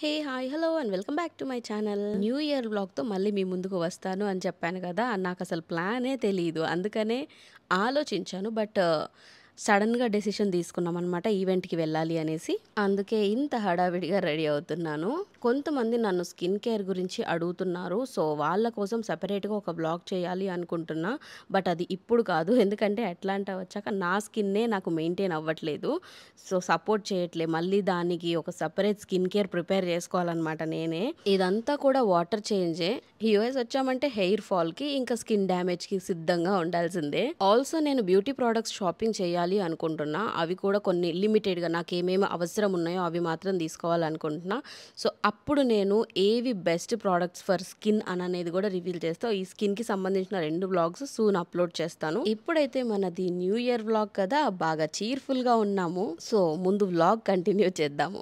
Hey hi hello and welcome back to my channel. New year వ్లాగ్తో మళ్ళీ మీ ముందుకు వస్తాను అని చెప్పాను కదా. నాకు అసలు ప్లానే తెలియదు, అందుకనే ఆలోచించాను. బట్ సడన్గా డెసిషన్ తీసుకున్నాం అనమాట ఈవెంట్కి వెళ్ళాలి అనేసి. అందుకే ఇంత హడావిడిగా రెడీ అవుతున్నాను. కొంతమంది నన్ను స్కిన్ కేర్ గురించి అడుగుతున్నారు, సో వాళ్ళ కోసం సపరేట్గా ఒక బ్లాగ్ చేయాలి అనుకుంటున్నా. బట్ అది ఇప్పుడు కాదు, ఎందుకంటే అట్లాంటా వచ్చాక నా స్కిన్నే నాకు మెయింటైన్ అవ్వట్లేదు, సో సపోర్ట్ చేయట్లే. మళ్ళీ దానికి ఒక సపరేట్ స్కిన్ కేర్ ప్రిపేర్ చేసుకోవాలన్నమాట నేనే. ఇదంతా కూడా వాటర్ చేంజే. యూఎస్ వచ్చామంటే హెయిర్ ఫాల్కి ఇంకా స్కిన్ డ్యామేజ్కి సిద్ధంగా ఉండాల్సిందే. ఆల్సో నేను బ్యూటీ ప్రోడక్ట్స్ షాపింగ్ చేయాలి అనుకుంటున్నా. అవి కూడా కొన్ని లిమిటెడ్గా నాకు ఏమేమి అవసరం ఉన్నాయో అవి మాత్రం తీసుకోవాలనుకుంటున్నా. సో అప్పుడు నేను ఏవి బెస్ట్ ప్రోడక్ట్స్ ఫర్ స్కిన్ అనేది కూడా రివీల్ చేస్తా. ఈ స్కిన్కి సంబంధించిన 2 వ్లాగ్స్ సూన్ అప్లోడ్ చేస్తాను. ఇప్పుడైతే మనది న్యూ ఇయర్ వ్లాగ్ కదా, బాగా చీర్ఫుల్గా ఉన్నాము. సో ముందు వ్లాగ్ కంటిన్యూ చేద్దాము.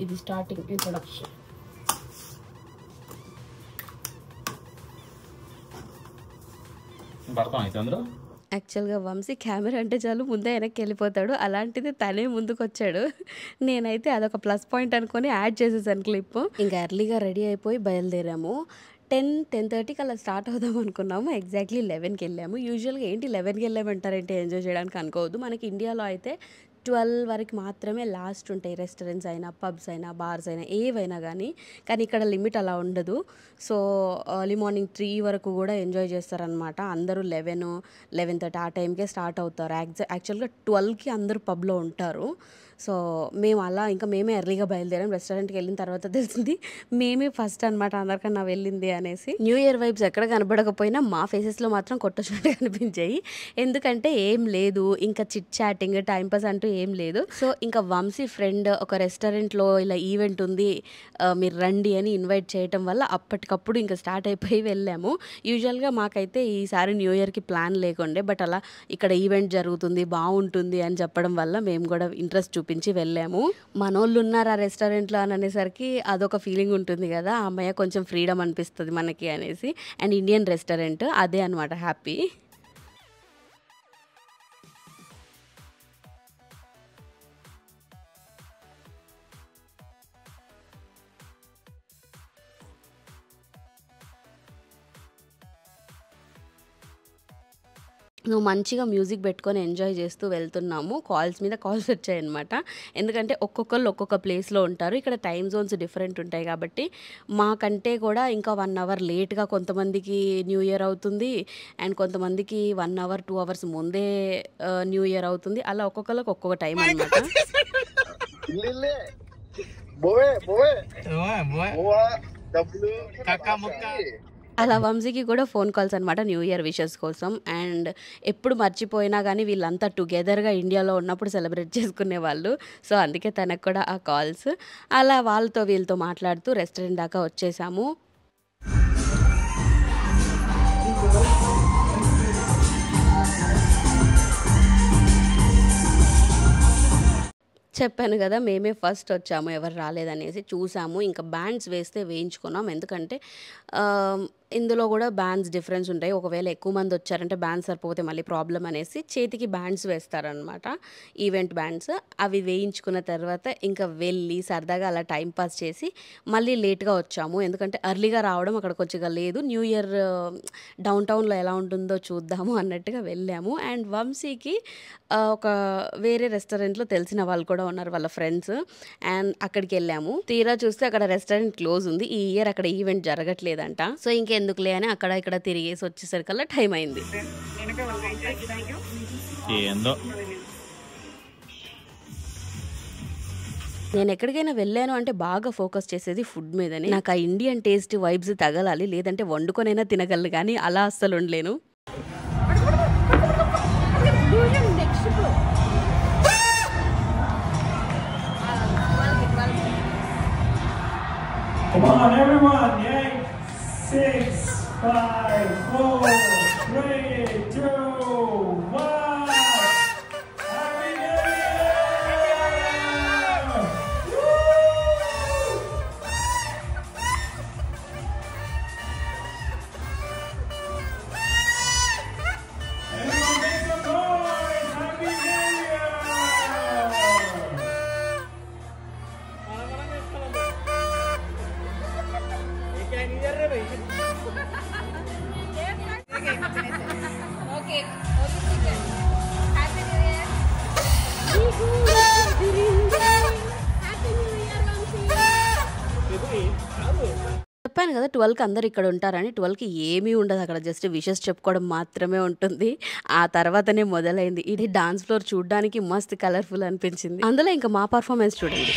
ఇది స్టార్టింగ్ ఇంట్రొడక్షన్. యాక్చువల్గా వంశీ కెమెరా అంటే చాలు ముందే వెనక్కి వెళ్ళిపోతాడు, అలాంటిది తనే ముందుకు వచ్చాడు. నేనైతే అదొక ప్లస్ పాయింట్ అనుకొని యాడ్ చేసేసాను క్లిప్. ఇంకా ఎర్లీగా రెడీ అయిపోయి బయలుదేరాము. 10-10:30కి అలా స్టార్ట్ అవుదాం అనుకున్నాము. ఎగ్జాక్ట్లీ 11కి వెళ్ళాము. యూజువల్గా ఏంటి 11కి వెళ్ళామంటారంటే ఎంజాయ్ చేయడానికి అనుకోవద్దు. మనకి ఇండియాలో అయితే 12 వరకు మాత్రమే లాస్ట్ ఉంటాయి. రెస్టారెంట్స్ అయినా, పబ్స్ అయినా, బార్స్ అయినా, ఏవైనా కానీ ఇక్కడ లిమిట్ అలా ఉండదు. సో ఎర్లీ మార్నింగ్ 3 వరకు కూడా ఎంజాయ్ చేస్తారనమాట. అందరూ 11-11:30 ఆ టైంకే స్టార్ట్ అవుతారు. యాక్చువల్గా 12కి అందరూ పబ్లో ఉంటారు. సో మేము అలా ఇంకా మేమే ఎర్లీగా బయలుదేరాం. రెస్టారెంట్కి వెళ్ళిన తర్వాత తెలిసింది మేమే ఫస్ట్ అనమాట అందరికన్నా వెళ్ళింది అనేసి. న్యూ ఇయర్ వైబ్స్ ఎక్కడ కనబడకపోయినా మా ఫేసెస్లో మాత్రం కొట్టొచ్చినట్టు కనిపించాయి. ఎందుకంటే ఏం లేదు, ఇంకా చిట్ చాటింగ్, టైంపాస్ అంటూ ఏం లేదు. సో ఇంకా వంశీ ఫ్రెండ్ ఒక రెస్టారెంట్లో ఇలా ఈవెంట్ ఉంది మీరు రండి అని ఇన్వైట్ చేయటం వల్ల అప్పటికప్పుడు ఇంకా స్టార్ట్ అయిపోయి వెళ్ళాము. యూజువల్గా మాకైతే ఈసారి న్యూ ఇయర్కి ప్లాన్ లేకుండే, బట్ అలా ఇక్కడ ఈవెంట్ జరుగుతుంది బాగుంటుంది అని చెప్పడం వల్ల మేము కూడా ఇంట్రెస్ట్ చూపించి వెళ్ళాము. మనోళ్ళు ఉన్నారు ఆ రెస్టారెంట్లో అని అనేసరికి అదొక ఫీలింగ్ ఉంటుంది కదా, అమ్మాయి కొంచెం ఫ్రీడమ్ అనిపిస్తుంది మనకి అనేసి. అండ్ ఇండియన్ రెస్టారెంట్ అదే అనమాట హ్యాపీ. నువ్వు మంచిగా మ్యూజిక్ పెట్టుకొని ఎంజాయ్ చేస్తూ వెళ్తున్నాము. కాల్స్ మీద కాల్స్ వచ్చాయన్నమాట. ఎందుకంటే ఒక్కొక్కళ్ళు ఒక్కొక్క ప్లేస్లో ఉంటారు. ఇక్కడ టైమ్ జోన్స్ డిఫరెంట్ ఉంటాయి కాబట్టి మాకంటే కూడా ఇంకా 1 అవర్ లేట్గా కొంతమందికి న్యూ ఇయర్ అవుతుంది, అండ్ కొంతమందికి 1 అవర్ 2 అవర్స్ ముందే న్యూ ఇయర్ అవుతుంది. అలా ఒక్కొక్కరికి ఒక్కొక్క టైం అనమాట. అలా వంశీకి కూడా ఫోన్ కాల్స్ అనమాట న్యూ ఇయర్ విషెస్ కోసం. అండ్ ఎప్పుడు మర్చిపోయినా కానీ వీళ్ళంతా టుగెదర్గా ఇండియాలో ఉన్నప్పుడు సెలబ్రేట్ చేసుకునే వాళ్ళు. సో అందుకే తనకు కూడా ఆ కాల్స్. అలా వాళ్ళతో వీళ్ళతో మాట్లాడుతూ రెస్టారెంట్ దాకా వచ్చేసాము. చెప్పాను కదా మేమే ఫస్ట్ వచ్చాము, ఎవరు రాలేదనేసి. చూసాము, ఇంకా బ్యాండ్స్ వేస్తే వేయించుకున్నాం. ఎందుకంటే ఇందులో కూడా బ్యాండ్స్ డిఫరెన్స్ ఉంటాయి. ఒకవేళ ఎక్కువ మంది వచ్చారంటే బ్యాండ్స్ సరిపోతే మళ్ళీ ప్రాబ్లం అనేసి చేతికి బ్యాండ్స్ వేస్తారనమాట, ఈవెంట్ బ్యాండ్స్. అవి వేయించుకున్న తర్వాత ఇంకా వెళ్ళి సరదాగా అలా టైం పాస్ చేసి మళ్ళీ లేట్గా వచ్చాము. ఎందుకంటే ఎర్లీగా రావడం అక్కడ కొంచెం లేదు. న్యూ ఇయర్ డౌన్ టౌన్లో ఎలా ఉంటుందో చూద్దాము అన్నట్టుగా వెళ్ళాము. అండ్ వంశీకి ఒక వేరే రెస్టారెంట్లో తెలిసిన వాళ్ళు కూడా ఉన్నారు, వాళ్ళ ఫ్రెండ్స్. అండ్ అక్కడికి వెళ్ళాము. తీరా చూస్తే అక్కడ రెస్టారెంట్ క్లోజ్ ఉంది. ఈ ఇయర్ అక్కడ ఈవెంట్ జరగట్లేదంట. సో ఇంకెందుకులే అని అక్కడ ఇక్కడ తిరిగేసి వచ్చేసరికల్లా టైం అయింది. నేను ఎక్కడికైనా వెళ్ళాను అంటే బాగా ఫోకస్ చేసేది ఫుడ్ మీదనే. నాకు ఆ ఇండియన్ టేస్ట్ వైబ్స్ తగలాలి, లేదంటే వండుకొనైనా తినగలను, కానీ అలా అస్సలు ఉండలేను. Come on, everyone! 8, 6, 5, 4, 3, 2, 1. Happy New Year! చెప్పాను కదా 12కి అందరు ఇక్కడ ఉంటారని. 12కి ఏమీ ఉండదు అక్కడ, జస్ట్ విషెస్ చెప్పుకోవడం మాత్రమే ఉంటుంది. ఆ తర్వాతనే మొదలైంది. ఇది డాన్స్ ఫ్లోర్ చూడడానికి మస్త్ కలర్ఫుల్ అనిపించింది. అందులో ఇంకా మా పర్ఫార్మెన్స్ చూడండి.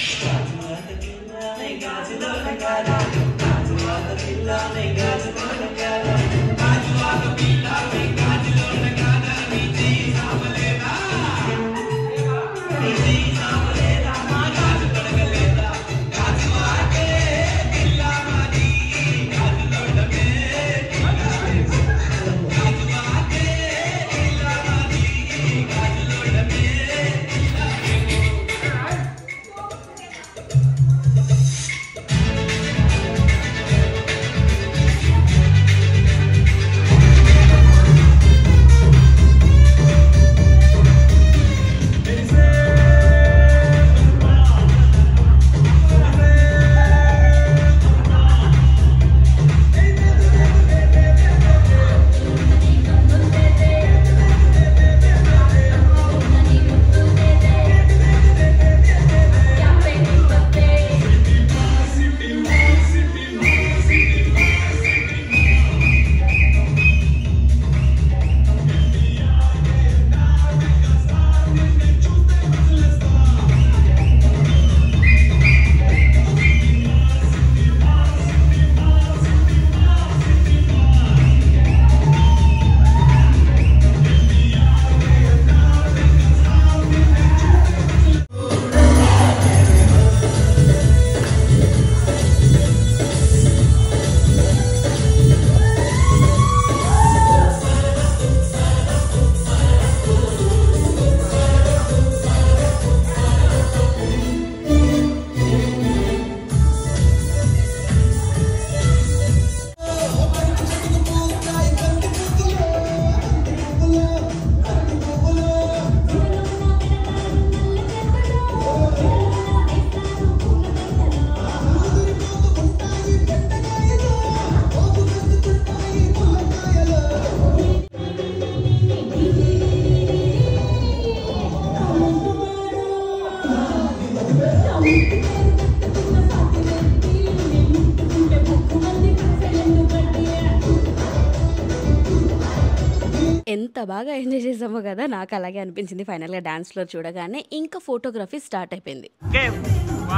ఎంత బాగా ఎంజాయ్ చేసామో కదా, నాకు అలాగే అనిపించింది ఫైనల్గా డాన్స్ ఫ్లోర్ చూడగానే. ఇంకా ఫోటోగ్రఫీ స్టార్ట్ అయిపోయింది. Okay,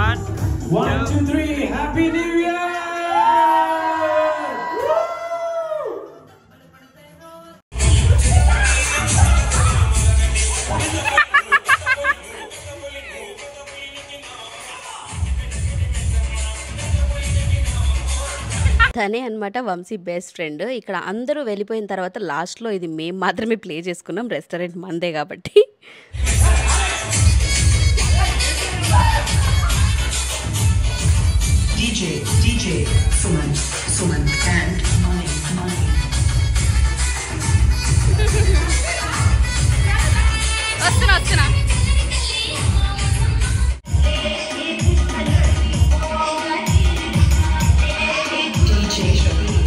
1, 2, 3, Happy New Year! తనే అనమాట వంశీ బెస్ట్ ఫ్రెండ్. ఇక్కడ అందరూ వెళ్ళిపోయిన తర్వాత లాస్ట్లో ఇది మేము మాత్రమే ప్లే చేసుకున్నాం, రెస్టారెంట్ మందే కాబట్టి. DJ Suman and Money. వస్తున్నా DJ Shabir.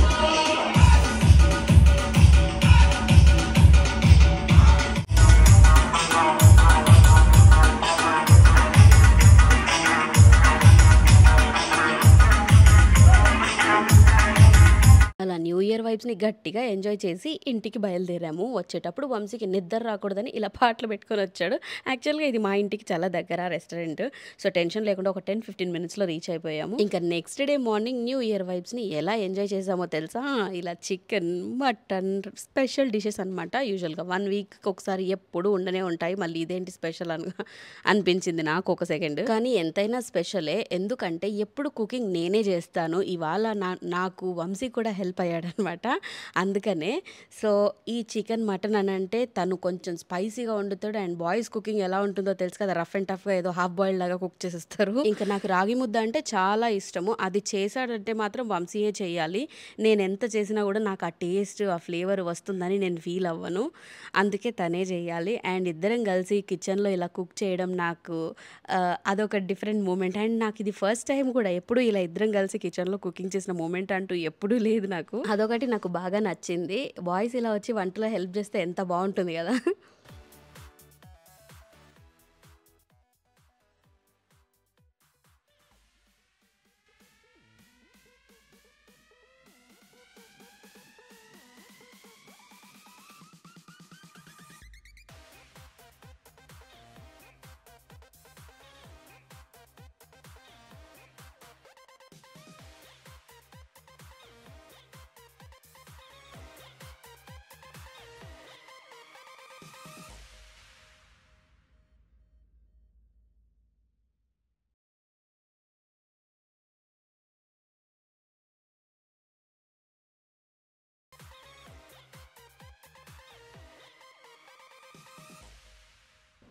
అలా న్యూ ఇయర్ వైబ్స్ని గట్టిగా ఎంజాయ్ చేసి ఇంటికి బయలుదేరాము. వచ్చేటప్పుడు వంశీకి నిద్ర రాకూడదని ఇలా పాటలు పెట్టుకొని వచ్చాడు. యాక్చువల్గా ఇది మా ఇంటికి చాలా దగ్గర రెస్టారెంట్, సో టెన్షన్ లేకుండా ఒక 10-15 మినిట్స్లో రీచ్ అయిపోయాము. ఇంకా next day morning new year వైబ్స్ని ఎలా ఎంజాయ్ చేసామో తెలుసా? ఇలా చికెన్, మటన్ స్పెషల్ డిషెస్ అనమాట. యూజువల్గా 1 వీక్కి ఒకసారి ఎప్పుడు ఉండనే ఉంటాయి, మళ్ళీ ఇదేంటి స్పెషల్ అనిపించింది నాకు ఒక సెకండ్. కానీ ఎంతైనా స్పెషలే, ఎందుకంటే ఎప్పుడు కుకింగ్ నేనే చేస్తాను. ఇవాళ నాకు వంశీ కూడా హెల్ప్ అయ్యాడు అయ్యాడనమాట. అందుకనే. సో, ఈ చికెన్, మటన్ అనంటే తను కొంచెం స్పైసీగా వండుతాడు. అండ్ బాయ్స్ కుకింగ్ ఎలా ఉంటుందో తెలుసు కదా! రఫ్ అండ్ టఫ్‌గా ఏదో హాఫ్ బాయిల్డ్ లాగా కుక్ చేసేస్తారు. ఇంకా నాకు రాగి ముద్ద అంటే చాలా ఇష్టము. అది చేశాడంటే మాత్రం వంశీయే చేయాలి. నేనెంత చేసినా కూడా నాకు ఆ టేస్ట్, ఆ ఫ్లేవర్ వస్తుందని నేను ఫీల్ అవ్వను. అందుకే తనే చేయాలి. అండ్ ఇద్దరం కలిసి కిచెన్‌లో ఇలా కుక్ చేయడం నాకు అదొక డిఫరెంట్ మూమెంట్. అండ్ నాకు ఇది ఫస్ట్ టైం కూడా. ఎప్పుడు ఇలా ఇద్దరం కలిసి కిచెన్‌లో కుకింగ్ చేసిన మూమెంట్ అంటూ ఎప్పుడూ లేదు నాకు. అదొకటి నాకు బాగా నచ్చింది. బాయ్స్ ఇలా వచ్చి వంటలో హెల్ప్ చేస్తే ఎంత బావుంటుంది కదా!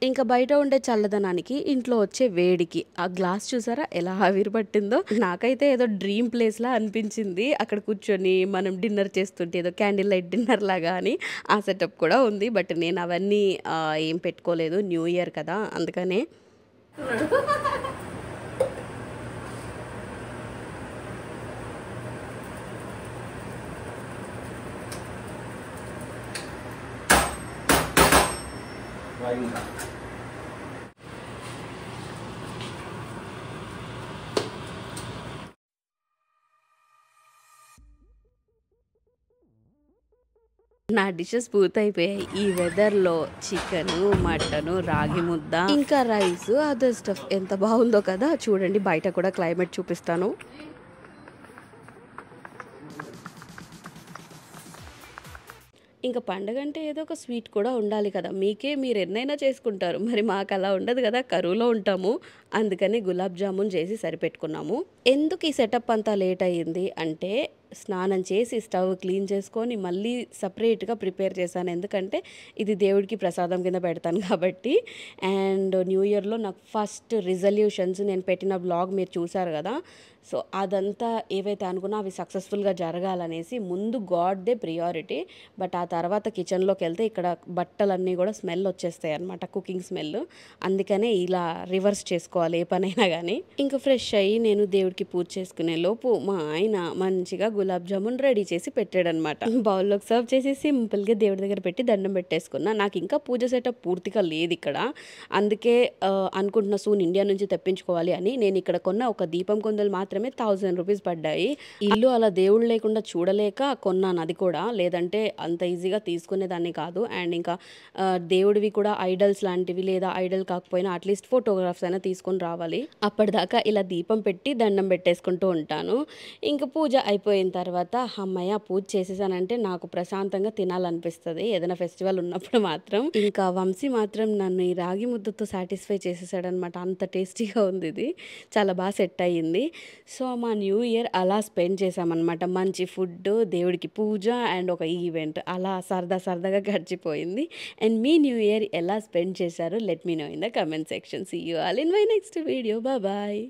ఇంకా బయట ఉండే చల్లదనానికి, ఇంట్లో వచ్చే వేడికి ఆ గ్లాస్ చూసారా ఎలా ఆవిరి పట్టిందో? నాకైతే ఏదో డ్రీమ్ ప్లేస్‌లా అనిపించింది. అక్కడ కూర్చొని మనం డిన్నర్ చేస్తుంటే ఏదో క్యాండిల్ లైట్ డిన్నర్ లాగా అని ఆ సెటప్ కూడా ఉంది. బట్ నేను అవన్నీ ఏం పెట్టుకోలేదు. న్యూ ఇయర్ కదా! అందుకనే. నా డిషెస్ పూర్తయిపోయాయి. ఈ వెదర్‌లో చికెను, మటను, రాగి ముద్ద, ఇంకా రైసు, అదర్ స్టఫ్ ఎంత బావుందో కదా! చూడండి బయట కూడా క్లైమేట్ చూపిస్తాను. ఇంక పండగంటే ఏదో ఒక స్వీట్ కూడా ఉండాలి కదా! మీరు ఎన్నైనా చేసుకుంటారు. మరి మాకలా ఉండదు కదా! కరువులో ఉంటాము. అందుకని గులాబ్ జామున్ చేసి సరిపెట్టుకున్నాము. ఎందుకు ఈ సెటప్ అంతా లేట్ అయ్యింది అంటే, స్నానం చేసి స్టవ్ క్లీన్ చేసుకొని మళ్ళీ సెపరేట్‌గా ప్రిపేర్ చేశాను. ఎందుకంటే ఇది దేవుడికి ప్రసాదం కింద పెడతాను కాబట్టి. అండ్ న్యూ ఇయర్‌లో నాకు ఫస్ట్ రిజల్యూషన్స్ నేను పెట్టిన వ్లాగ్ మీరు చూసారు కదా! సో, అదంతా ఏవైతే అనుకున్నా అవి సక్సెస్‌ఫుల్‌గా జరగాలనేసి ముందు గాడ్‌దే ప్రియారిటీ. బట్ ఆ తర్వాత కిచెన్‌లోకెళ్తే ఇక్కడ బట్టలన్నీ కూడా స్మెల్ వచ్చేస్తాయి అనమాట. Cooking smell. అందుకనే ఇలా రివర్స్ చేసుకోవాలి ఏ పనైనా గానీ. ఇంక ఫ్రెష్ అయ్యి నేను దేవుడికి పూజ చేసుకునే లోపు మా ఆయన మంచిగా గులాబ్ జామున్ రెడీ చేసి పెట్టాడనమాట. బౌల్‌లోకి సర్వ్ చేసి సింపుల్‌గా దేవుడి దగ్గర పెట్టి దండం పెట్టేసుకున్నా. నాకు ఇంకా పూజ సెటప్ పూర్తిగా లేదిక్కడ. అందుకే అనుకుంటున్నా సూన్ ఇండియా నుంచి తెప్పించుకోవాలి అని. నేను ఇక్కడ కొన్న ఒక దీపం కుందులు మాత్రమే 1000 రూపీస్ పడ్డాయి. ఇల్లు అలా దేవుడు లేకుండా చూడలేక కొన్నాను అది కూడా. లేదంటే అంత ఈజీగా తీసుకునేదాన్ని కాదు. అండ్ ఇంకా దేవుడివి కూడా ఐడల్స్ లాంటివి, లేదా ఐడల్ కాకపోయినా అట్లీస్ట్ ఫోటోగ్రాఫ్స్ అయినా తీసుకొని రావాలి. అప్పటిదాకా ఇలా దీపం పెట్టి దండం పెట్టేసుకుంటూ ఉంటాను. ఇంక పూజ అయిపోయిన తర్వాత హమ్మయ్య పూజ చేసేసానంటే నాకు ప్రశాంతంగా తినాలనిపిస్తది. ఏదైనా ఫెస్టివల్ ఉన్నప్పుడు మాత్రం. ఇంకా వంశీ మాత్రం నన్ను ఈ రాగి ముద్దతో సాటిస్ఫై చేసేసాడనమాట. అంత టేస్టీగా ఉంది ఇది. చాలా బాగా సెట్ అయ్యింది. సో, మా న్యూ ఇయర్ అలా స్పెండ్ చేశామనమాట. మంచి ఫుడ్డు, దేవుడికి పూజ అండ్ ఒక ఈవెంట్ అలా సరదాగా గడిచిపోయింది. అండ్ మీ న్యూ ఇయర్ ఎలా స్పెండ్ చేశారో let me know in the comment section. See you all in my next video. Bye.